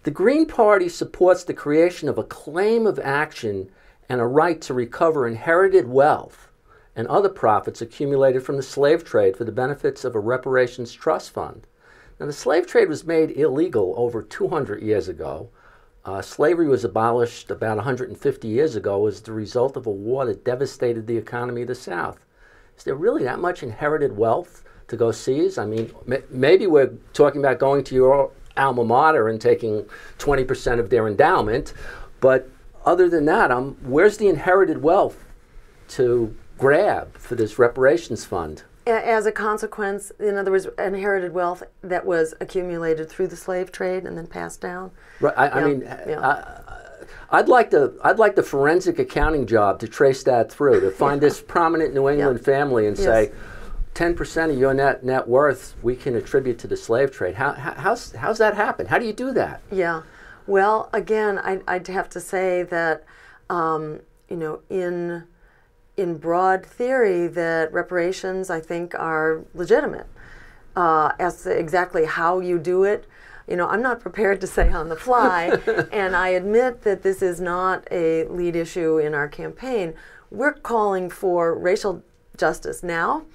The Green Party supports the creation of a claim of action and a right to recover inherited wealth and other profits accumulated from the slave trade for the benefits of a reparations trust fund. Now, the slave trade was made illegal over 200 years ago. Slavery was abolished about 150 years ago as the result of a war that devastated the economy of the South. Is there really that much inherited wealth to go seize? I mean, maybe we're talking about going to your alma mater and taking 20% of their endowment, but other than that, where's the inherited wealth to grab for this reparations fund? As a consequence, in other words, inherited wealth that was accumulated through the slave trade and then passed down. Right. I mean, I'd like the forensic accounting job to trace that through, to find this prominent New England family and say, 10% of your net worth we can attribute to the slave trade. How's that happen? How do you do that? Yeah. Well, again, I'd have to say that, in broad theory, that reparations, I think, are legitimate. As to exactly how you do it, I'm not prepared to say on the fly, and I admit that this is not a lead issue in our campaign. We're calling for racial justice now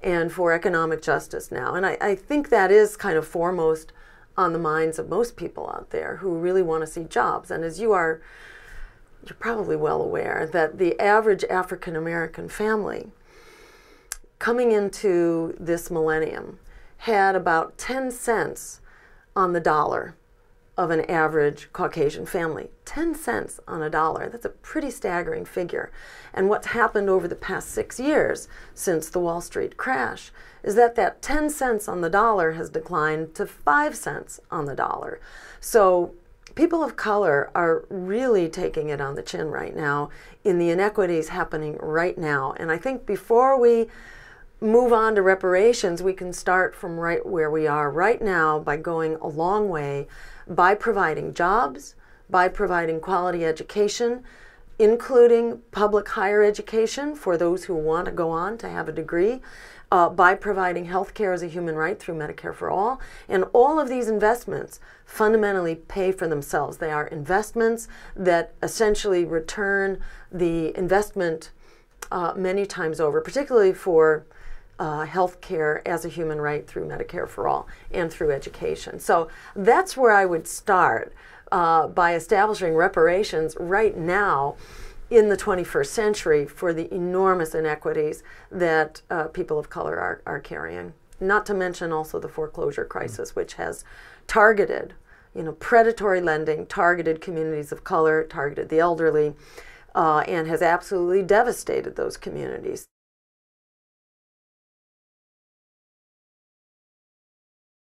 and for economic justice now, and I think that is kind of foremost on the minds of most people out there who really want to see jobs. And as you're probably well aware that the average African American family coming into this millennium had about 10 cents on the dollar of an average Caucasian family. 10 cents on a dollar. That's a pretty staggering figure. And what's happened over the past 6 years since the Wall Street crash is that 10 cents on the dollar has declined to 5 cents on the dollar. So people of color are really taking it on the chin right now in the inequities happening right now. And I think before we move on to reparations, we can start from right where we are right now by going a long way, by providing jobs, by providing quality education, including public higher education for those who want to go on to have a degree, by providing health care as a human right through Medicare for All. And all of these investments fundamentally pay for themselves. They are investments that essentially return the investment many times over, particularly for health care as a human right through Medicare for All and through education. So that's where I would start, by establishing reparations right now in the 21st century for the enormous inequities that people of color are carrying. Not to mention also the foreclosure crisis, which has targeted, predatory lending, targeted communities of color, targeted the elderly, and has absolutely devastated those communities.